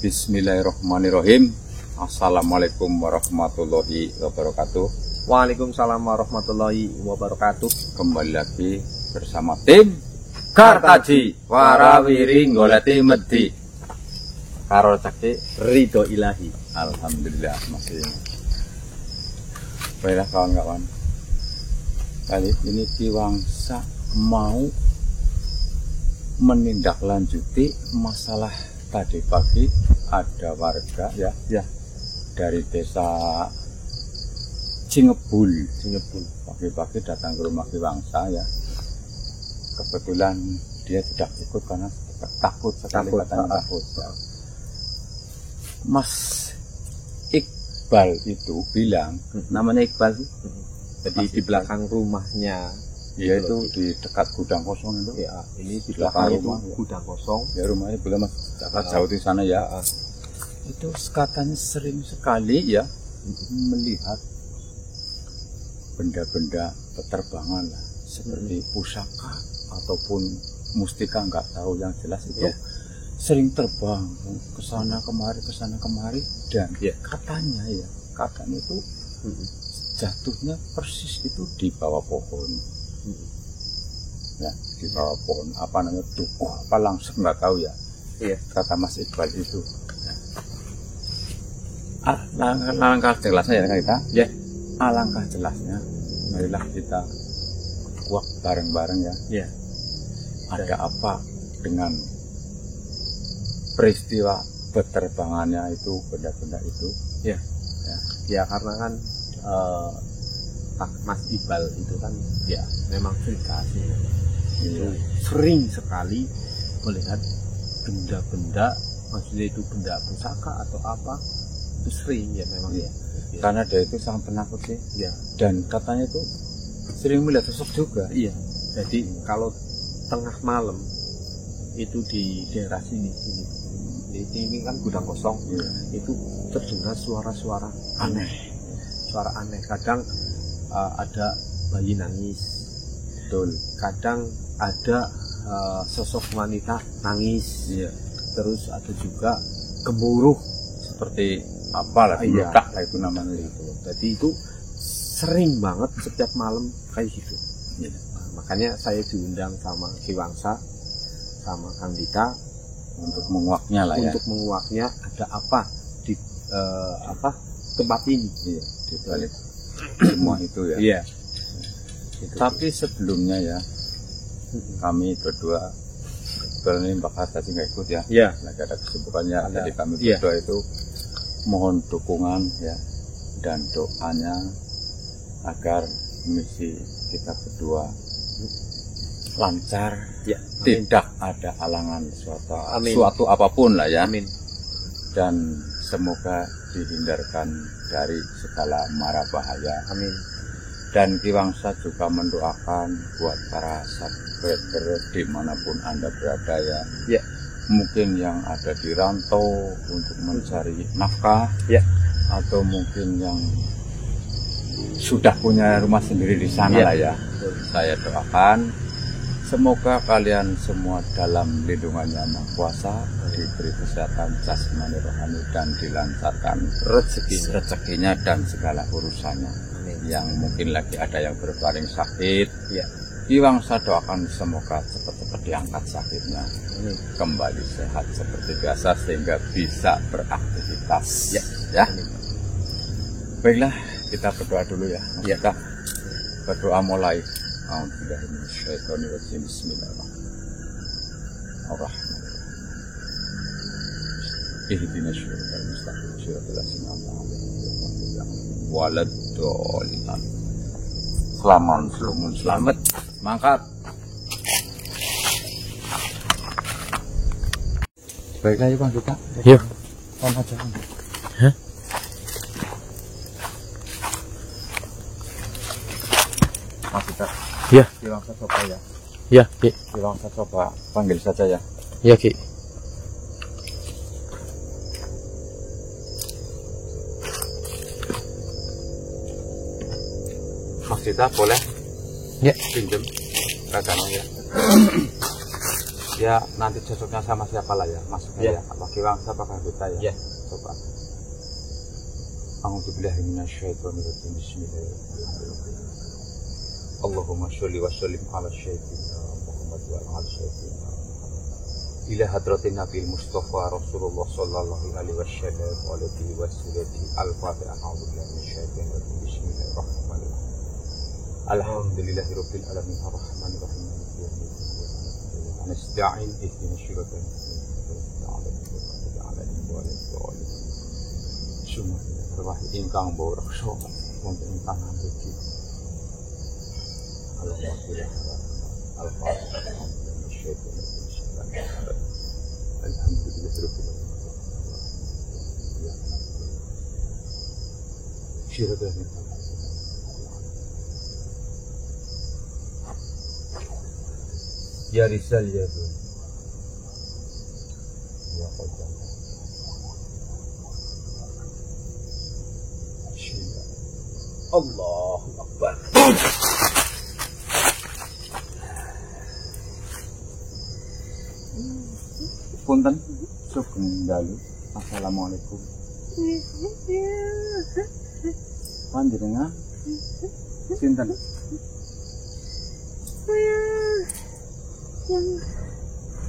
Bismillahirrahmanirrahim. Assalamualaikum warahmatullahi wabarakatuh. Waalaikumsalam warahmatullahi wabarakatuh. Kembali lagi bersama tim Kartaji Warawiri Goleti Medi karo cekti Ridho Ilahi. Alhamdulillah masih. Baiklah kawan-kawan, kali ini Ki Wangsa mau menindaklanjuti masalah tadi pagi. Ada warga ya dari desa Cingebul pagi-pagi datang ke rumah Ki Wangsa ya. Kebetulan dia tidak ikut karena takut sekali, katanya takut. Mas Iqbal itu bilang, namanya Iqbal sih. Jadi di belakang rumahnya, yaitu di dekat gudang kosong itu. Ya, ini di belakang itu gudang kosong. Ya rumahnya boleh mas, jauh di sana ya. Itu katanya sering sekali ya melihat benda-benda penerbangan lah, seperti pusaka ataupun mustika, nggak tahu yang jelas itu sering terbang ke sana kemari dan katanya itu jatuhnya persis itu di bawah pohon. Ya, di bawah pohon apa namanya, dukuh apa langsung nggak tahu ya. Kata Mas Iqbal itu. Alangkah jelasnya ya kita. Alangkah jelasnya. Marilah kita kuak bareng-bareng ya. Ada apa dengan peristiwa penerbangannya itu, benda-benda itu? Ya karena kan Mas Iqbal itu kan ya memang cerita sih. Itu sering sekali melihat benda-benda, maksudnya itu benda pusaka atau apa, itu sering ya memang ya. Karena dia itu sangat penakut sih. Dan katanya itu sering melihat sosok juga. Jadi kalau tengah malam itu di daerah sini kan gudang kosong, itu terdengar suara-suara aneh. Suara aneh, kadang ada bayi nangis, kadang ada sosok wanita nangis, terus ada juga gemuruh seperti apalah, meledak lah itu namanya itu. Jadi itu sering banget setiap malam kayak gitu. Makanya saya diundang sama Ki Wangsa sama Kang Dita untuk menguaknya lah untuk menguaknya ada apa di tempat ini, di balik semua itu ya. Tapi sebelumnya ya, kami berdua, kebetulan ini Mbak Kartaji nggak ikut ya. Lagi ada kesibukannya. Jadi kami berdua itu mohon dukungan ya dan doanya agar misi kita berdua lancar, tidak ada halangan suatu apapun lah ya. Amin. Dan semoga dihindarkan dari segala mara bahaya. Amin. Dan Ki Wangsa juga mendoakan buat para subscriber dimanapun Anda berada ya. Mungkin yang ada di rantau untuk mencari nafkah, atau mungkin yang sudah punya rumah sendiri di sana lah ya. Saya doakan semoga kalian semua dalam lindungannya Maha Kuasa, diberi kesehatan jasmani rohani dan dilancarkan rezekinya dan segala urusannya. Yang mungkin lagi ada yang berbaring sakit, Ki Wangsa doakan semoga cepat-cepat diangkat sakitnya, kembali sehat seperti biasa sehingga bisa beraktivitas. Baiklah, kita berdoa dulu ya. Kita berdoa mulai. Bismillahirrahmanirrahim. Bismillahirrahmanirrahim. Ihdinas siratal mustaqim, siratal ladzina an'amta 'alaihim waladdallin. Selamat mangkat. Baiklah ya Bang kita. Yuk. On aja. Mas kita. Ki Wangsa coba ya. Ki Wangsa coba panggil saja ya. Ki. Mas kita boleh? Ya. Pinjam kadang ya. Ya nanti cocoknya sama siapa lah ya, maksudnya ya, Waki Wangsa apakah kita ya? Coba. A'udzubillahi minasyaitonirrajim. Bismillahirrahmanirrahim. Allahumma sholli wa sallim ala sayyidina Muhammad wa ala sayyidina ila hadratin Nabil Mustafa Rasulullah sallallahu alaihi wasallam wa alihi wa sahbihi al-Fatihah. A'udzubillahi minasyaitonirrajim. Bismillahirrahmanirrahim. Alhamdulillahirabbil alamin arrahmanir rahim. Nasta'in ihdinas siratal mustaqim. Ingkang bawa raksa wonten ing tanah mriki. Alhamdulillah. Ya Rizal ya Bu. Ya Qadam. Allahu Akbar. Punten, sugeng dalu. Assalamualaikum. Panjenengan sinten? Saya yang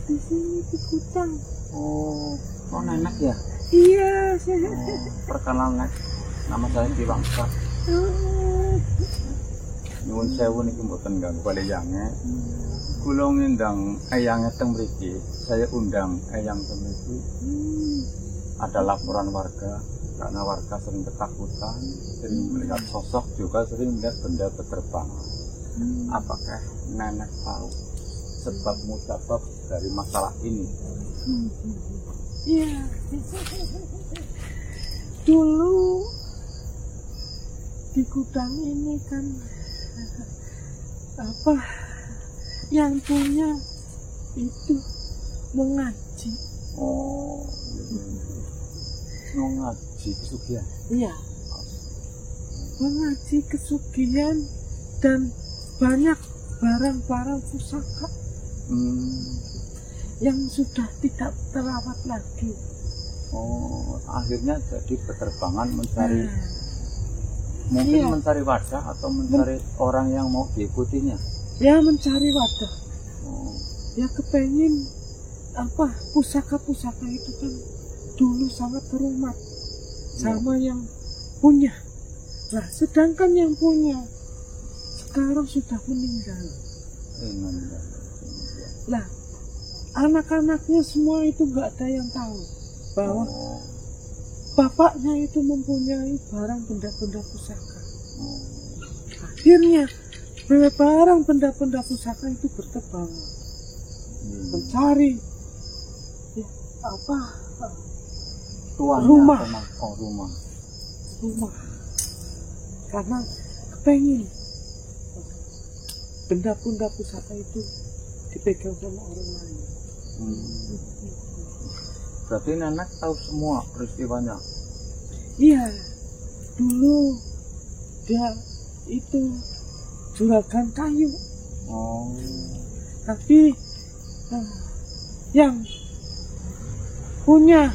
di sini di Kutang. Oh Nenek ya? Iya, saya. Perkenalan, nama saya Ki Wangsa. Nyuwun sewu niki mboten ganggu waliyange. Kula ngundang eyange teng mriki. Saya undang eyang teng mriki. Ada laporan warga karena warga sering ketakutan, sering melihat sosok, juga sering melihat benda berterbangan. Apakah Nenek tahu sebab musabab dari masalah ini? Iya. Dulu di gudang ini kan yang punya itu mau ngaji. Oh, mau ngaji kesugihan? Iya, mau ngaji kesugihan dan banyak barang-barang pusaka yang sudah tidak terawat lagi. Oh, akhirnya jadi berterbangan mencari mungkin mencari wadah atau mencari orang yang mau diikutinya. Ya, mencari wadah. Oh. Ya kepengen pusaka-pusaka itu kan dulu sangat terhormat sama yang punya. Nah, sedangkan yang punya sekarang sudah meninggal. Nah, anak-anaknya semua itu nggak ada yang tahu bahwa bapaknya itu mempunyai barang benda-benda pusaka. Akhirnya barang benda-benda pusaka itu berterbangan mencari rumah. Karena kepengen benda-benda pusaka itu dipegang sama orang lain. Berarti Nenek tahu semua peristiwanya? Iya, dulu dia itu juragan kayu. Tapi yang punya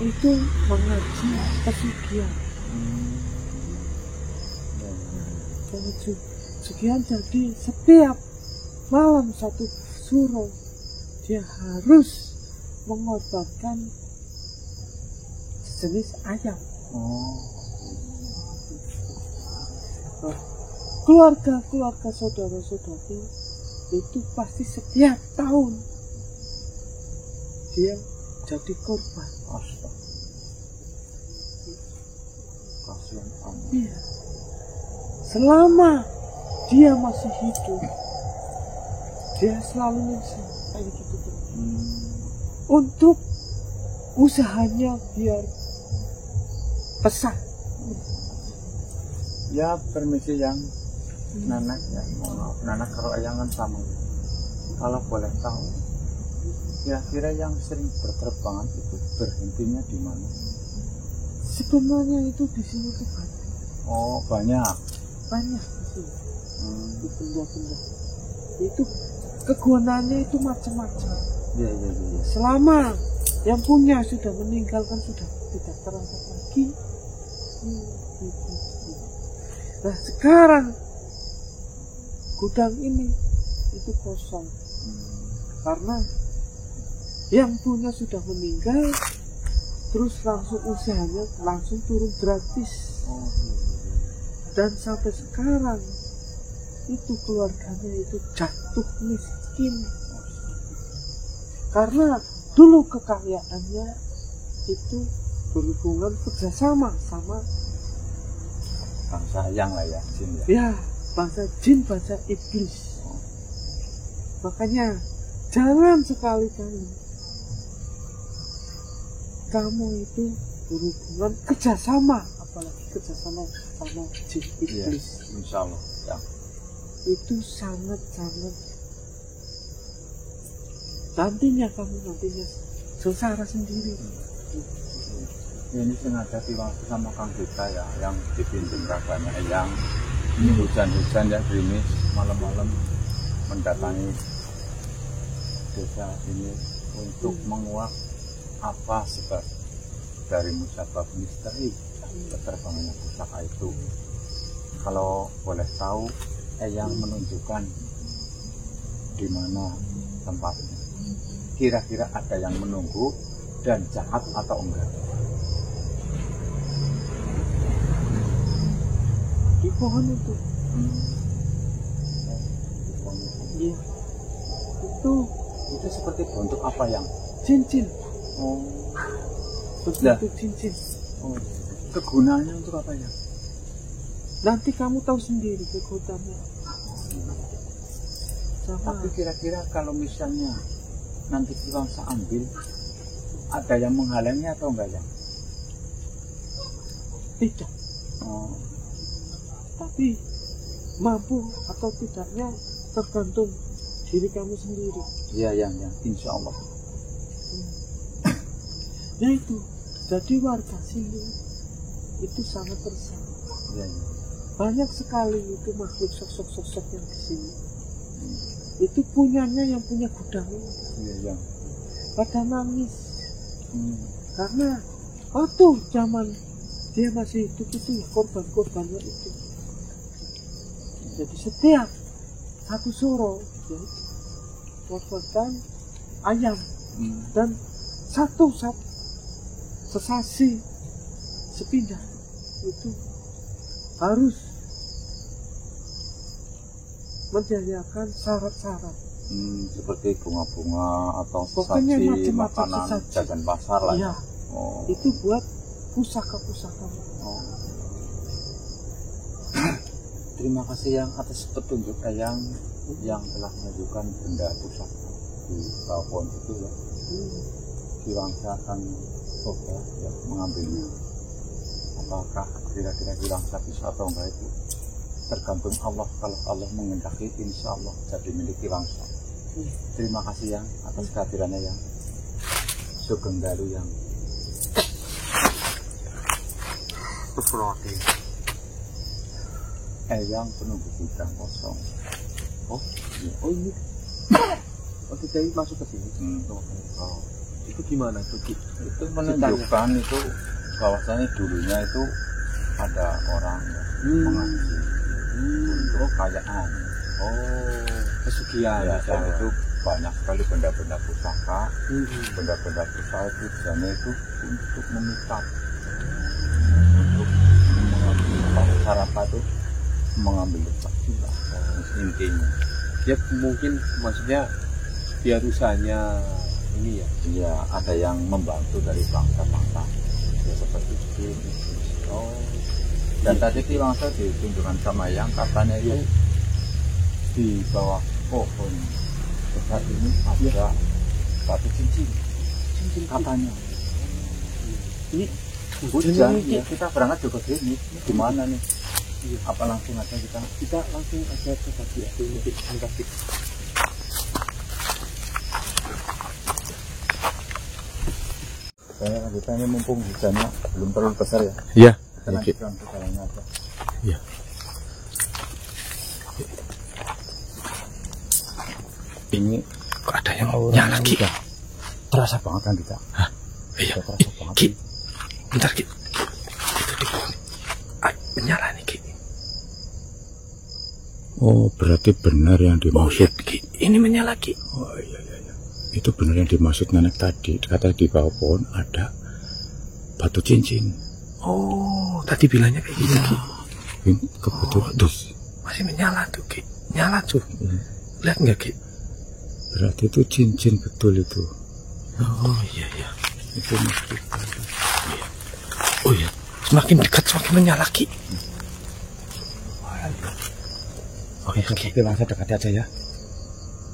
itu mengaji pesugihan. Pesugihan jadi setiap malam satu suruh dia harus mengorbankan sejenis ayam. Keluarga saudara-saudari itu pasti setiap tahun dia jadi korban. Iya. Selama dia masih hidup, dia selalu kayak gitu untuk usahanya biar besar. Ya, permisi yang Nenek ya, maaf Nenek kalau ayangan sama. Kalau boleh tahu, kira-kira yang sering berterbangan itu berhentinya di mana? Sebenarnya itu di sini tuh banyak. Oh, banyak di sini. Itu benda-benda. Itu kegunaannya itu macam-macam. Ya. Selama yang punya sudah meninggalkan, sudah tidak terangkat lagi. Nah sekarang gudang ini itu kosong karena yang punya sudah meninggal, terus langsung usahanya langsung turun gratis. Dan sampai sekarang itu keluarganya itu jatuh miskin karena dulu kekayaannya itu berhubungan kerjasama sama bangsa yang lah ya, jin ya. ya bangsa jin, bangsa iblis. Makanya jangan sekali-kali kamu itu berhubungan kerjasama, apalagi kerjasama sama jin iblis. Insya Allah ya. Itu sangat-sangat nantinya kamu sengsara sendiri. Ini sengaja Tiwangsa sama Kang Dita ya, yang dipimpin raganya yang ini hujan-hujan ya, gerimis malam-malam mendatangi desa ini untuk menguak apa sebab dari musabab misteri keterbangannya pusaka itu. Kalau boleh tahu, yang menunjukkan di mana tempatnya. Kira-kira ada yang menunggu dan jahat atau enggak? Di pohon itu. Iya. Itu seperti bentuk apa yang? Cincin. Sudah. Bentuk cincin. Kegunaannya untuk apa ya? Nanti kamu tahu sendiri kegunaannya. Tapi kira-kira kalau misalnya nanti Tiwangsa ambil, ada yang menghalangnya atau enggak ya? Tidak. Tapi mampu atau tidaknya tergantung diri kamu sendiri. Iya, yang insya Allah. Ya itu, jadi warga sini itu sangat resah. Iya. Banyak sekali itu makhluk sosok-sosok yang di sini. Itu punyanya yang punya gudang ini. Iya. Pada nangis. Karena waktu zaman dia masih hidup itu ya korban-korbannya itu. Jadi setiap satu soro ya, korban ayam dan satu sesasi sepindah itu harus menyediakan syarat-syarat seperti bunga-bunga atau pokoknya sesaji macam-macam makanan sesaji. jajan pasar lah Ya, itu buat pusaka-pusaka. Terima kasih yang atas petunjuk yang telah menunjukkan benda pusaka di bawah pohon itu ya. Tiwangsa akan coba ya mengambilnya. Apakah kira-kira Tiwangsa bisa atau enggak itu tergantung Allah. Kalau Allah mengendaki, insya Allah jadi milik Tiwangsa. Terima kasih yang atas kehadirannya yang Sugeng Dalu yang yang penunggu gudang kosong. Ini kita masuk ke sini. Itu gimana itu? Itu menunjukkan itu bahwasanya dulunya itu ada orang mengaji untuk kekayaan. Pesugihan Ya, dan itu banyak sekali benda-benda pusaka. Benda-benda pusaka itu biasanya itu untuk memikat, untuk mengambil cara apa itu mengambil juga intinya. Ya mungkin maksudnya biar usahanya ini ya. Iya, ada yang membantu dari bangsa-bangsa ya, seperti itu. Dan tadi Tiwangsa ditunjukkan sama yang katanya itu di bawah pohon besar ini ada satu cincin katanya. Ini hujan ya, kita berangkat juga gini. Ini gimana nih? Apa langsung aja kita langsung aja ke kaki aku ini kaki. Saya lanjutnya mumpung hujannya belum terlalu besar ya. Iya. Kita lanjutkan perjalanannya aja. Iya. Ini Kok ada yang nyala Ki? Terasa banget kan kita? Hah? Iya. Terasa banget. Ki, bentar Ki. Itu di bawah nih. Menyala nih Ki. Oh, berarti benar yang dimaksud. Ki, ini menyala Ki. Oh iya. Itu benar yang dimaksud nenek tadi. Kata di bawah pohon ada batu cincin. Oh, tadi bilangnya kayak gitu Ki. Ini kebetulan tuh. Masih menyala tuh Ki. Nyala tuh. Lihat nggak Ki? Berarti itu cincin betul itu. Oh iya. Itu mesti. Iya. Oh iya. Semakin dekat semakin menyala Ki. Oke, Ki, langsung dekati aja ya.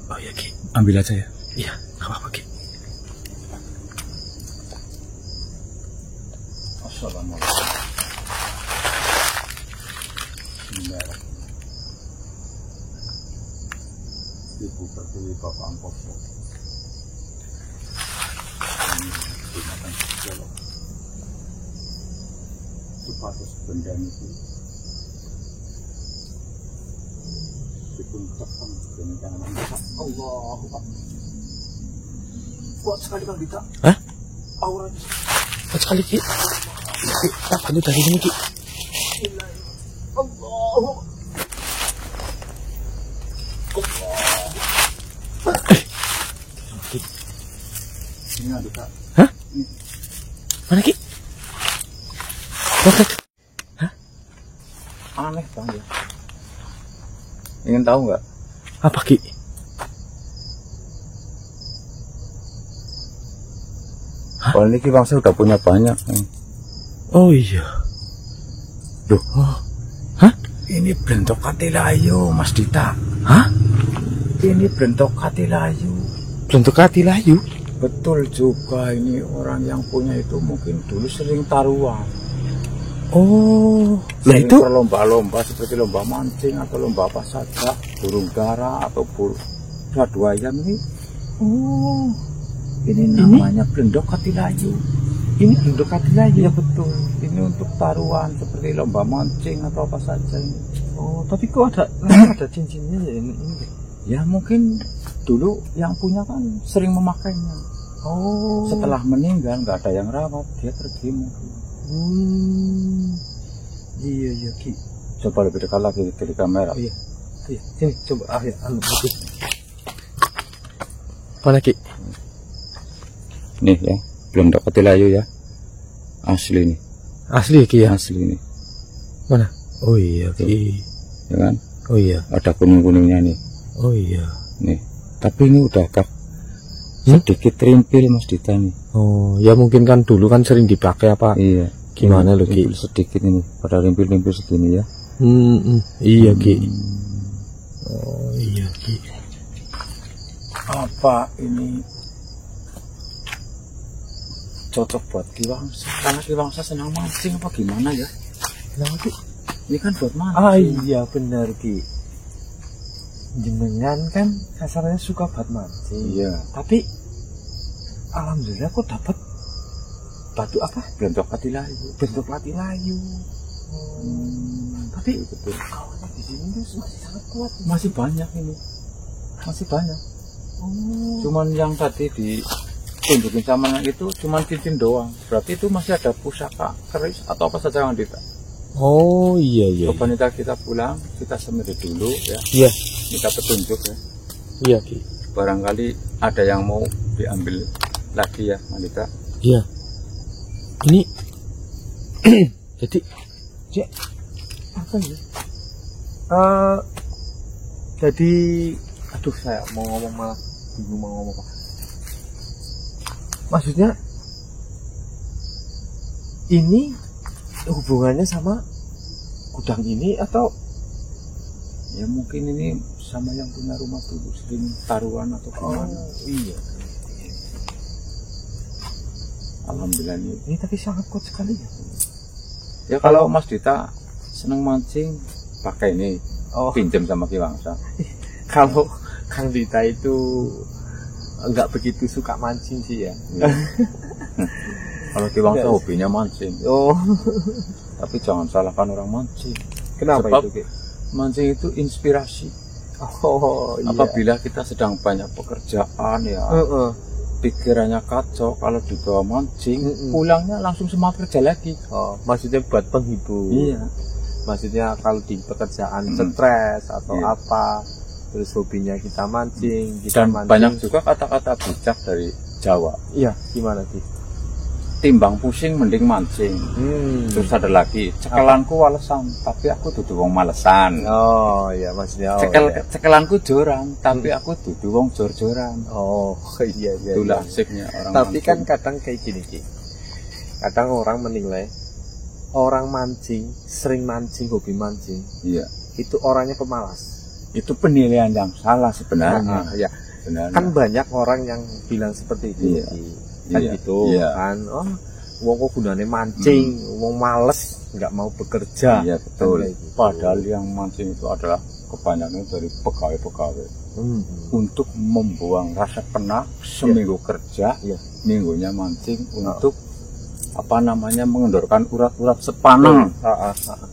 Oh iya Ki. Ambil aja ya. Iya, nggak apa-apa Ki. Assalamualaikum. Ibu Pertiwi Bapak Angkopo. Ini gunakan psikolog. Supados benda itu dipuntekkan dengan Allahu Akbar. Kuat sekali Bang Dita. Hah? Auranya Kuat sekali Ki. Kita bantu dari sini Ki. Allahu ini ada Kak. Hah? Mana Ki? Hah? Aneh Bang ya. Ingin tahu nggak? Apa Ki? Kalau ini bangsa udah punya banyak. Oh iya. Duh. Oh. Hah? Ini bentuk katilayu Mas Dita. Hah? Ini bentuk katilayu. Bentuk hati layu. Betul juga, ini orang yang punya itu mungkin dulu sering taruhan. Oh. Lah Sering itu berlomba-lomba seperti lomba mancing atau lomba apa saja, burung dara atau dua ayam ini. Oh, ini namanya blendok katilayu. ini bentuk hati layu. Ya betul. Ini untuk taruhan seperti lomba mancing atau apa saja ini. Oh, tapi kok ada cincinnya ya ini? Ya mungkin dulu yang punya kan sering memakainya. Oh. Setelah meninggal nggak ada yang rawat, dia pergi mungkin. Iya Ki. Coba lebih dekat lagi dari kamera. Oh, iya. Sini coba bagus. Mana Ki? Nih ya, belum dapat tilayu ya. Asli nih. Asli ya Ki ya? Asli nih. Mana? Oh iya Ki. Ya kan? Oh iya. Ada kuning-kuningnya nih. Oh iya. Nih. Tapi ini udah agak sedikit rimpil Mas Dita nih. Oh, ya mungkin kan dulu kan sering dipakai apa? Iya. Gimana lo Ki? Sedikit ini, pada rimpil-rimpil segini ya. Iya Ki. Oh iya Ki. Apa ini cocok buat Ki Wangsa? Karena Ki Wangsa senang mancing apa gimana ya? Kenapa Ki? Ini kan buat mancing. Ah iya benar Ki. Jenengan kan kasarnya suka buat mancing. Iya. Tapi alhamdulillah kok dapat batu apa? Bentuk hati layu. Bentuk hati layu. Tapi betul. kawannya di sini tuh masih sangat kuat. Masih banyak ini. Masih banyak. Oh. Cuman yang tadi ditunjukin sama anak itu cuman cincin doang. Berarti itu masih ada pusaka, keris atau apa saja yang Dita. Oh iya iya. Coba kita pulang, kita semedi dulu ya. Iya. Kita petunjuk ya. Iya Ki. Barangkali ada yang mau diambil lagi ya, Mandita. Iya. Ini jadi apa ya? Jadi aduh saya mau ngomong malah bingung mau ngomong apa. Maksudnya ini hubungannya sama gudang ini atau ya mungkin ini sama yang punya rumah dulu sering taruhan atau gimana. Iya. Alhamdulillah Ini tapi sangat kuat sekali ya. Ya kalau Mas Dita seneng mancing pakai ini. Oh. Pinjam sama Ki Wangsa. Kalau Kang Dita itu enggak begitu suka mancing sih ya. Kalau Ki Wangsa hobinya mancing. Oh. Tapi jangan salahkan orang mancing. Kenapa Sebab itu Ki? mancing itu inspirasi. Oh, iya. Apabila kita sedang banyak pekerjaan ya, pikirannya kacau, kalau dibawa mancing, pulangnya langsung semangat kerja lagi. Oh, maksudnya buat penghibur. Iya. Maksudnya kalau di pekerjaan stres atau apa, terus hobinya kita mancing, kita Dan mancing. banyak juga kata-kata bijak dari Jawa. Iya, gimana sih? Timbang pusing mending mancing. Terus ada lagi, cekelanku walesan, tapi aku dudu wong malesan. Oh iya, maksudnya Cekelanku joran, tapi aku dudu wong jor-joran. Oh iya. Itulah asiknya orang tapi mancing. kan kadang kayak gini Ki. Kadang orang menilai orang mancing, sering mancing, hobi mancing, iya, itu orangnya pemalas. itu penilaian yang salah sebenarnya. Ya. Sebenarnya. Kan banyak orang yang bilang seperti itu. Iya. Kan Iya. gitu Iya. kan. Oh, wong kok gunane mancing, wong males nggak mau bekerja. Iya betul. Kan gitu. Padahal yang mancing itu adalah kebanyakan dari pegawai-pegawai untuk membuang rasa penat seminggu kerja, minggunya mancing untuk apa namanya mengendorkan urat-urat sepaneng,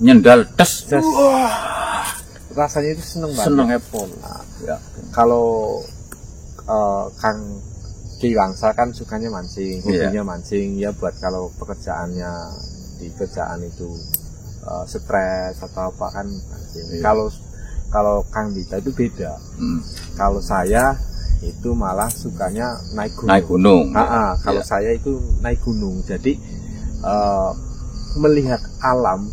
nyendal des. Rasanya itu seneng banget. Seneng epol. Ya. Kalau Kang Ki Wangsa kan sukanya mancing, hobinya mancing ya, buat kalau pekerjaannya di kerjaan itu stres atau apa kan mancing. Kalau Kang Dita itu beda. Kalau saya itu malah sukanya naik gunung. Naik gunung. Kalau saya itu naik gunung. Jadi melihat alam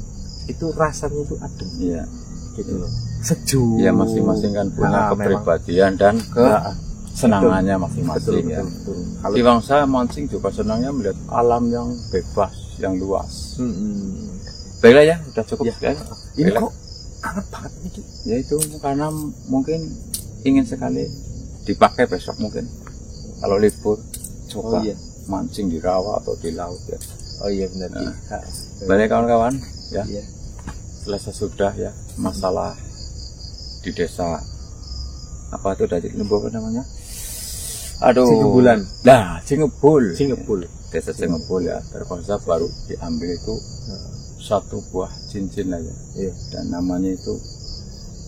itu rasanya itu adem. Iya. Gitu loh. Sejuk. Ya masing-masing kan punya kepribadian dan senangannya masing-masing ya. Betul. Ki Wangsa mancing juga senangnya melihat alam yang bebas, yang luas. Baiklah ya, udah cukup ya. Ini kok hangat banget ini. Ya itu karena mungkin ingin sekali dipakai besok mungkin. Kalau libur coba mancing di rawa atau di laut ya. Oh iya benar. Baik kawan-kawan ya. Iya. Selesai sudah ya masalah di desa apa itu dari Lembu apa namanya? Aduh. Cingebulan. Nah, Cingebul. Desa Cingebul ya. Terkonsa baru diambil itu satu buah cincin aja. Iya. Dan namanya itu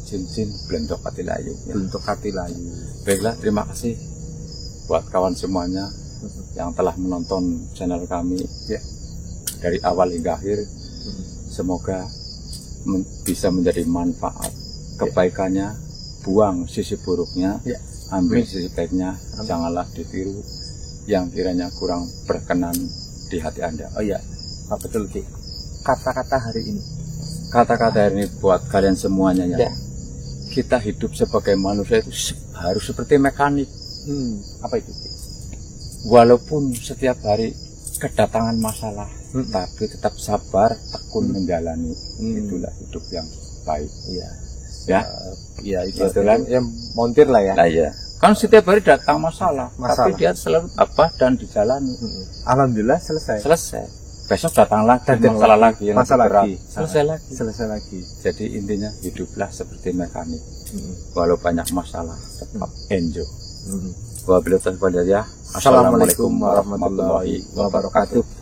cincin Blentok Katilayu. Ya. Blentok Katilayu. Baiklah, terima kasih buat kawan semuanya yang telah menonton channel kami dari awal hingga akhir. Semoga bisa menjadi manfaat. Kebaikannya buang sisi buruknya, ambil sisi baiknya, janganlah ditiru yang kiranya kurang berkenan di hati Anda. Oh iya, betul Ki. Kata-kata hari ini. Kata-kata hari ini buat kalian semuanya ya. Kita hidup sebagai manusia itu harus seperti mekanik. Apa itu Ki? Walaupun setiap hari kedatangan masalah, tapi tetap sabar, tekun menjalani. Itulah hidup yang baik. Iya. Ya itu adalah yang montir lah ya. Nah, ya. Kan setiap hari datang masalah, tapi dia selalu apa dan dijalani. Alhamdulillah selesai. Besok datang lagi masalah lagi, selesai lagi. Jadi intinya hiduplah seperti mekanik. Walau banyak masalah, tetap enjoy. Wabillahi taufiq wal hidayah. Assalamualaikum warahmatullahi wabarakatuh.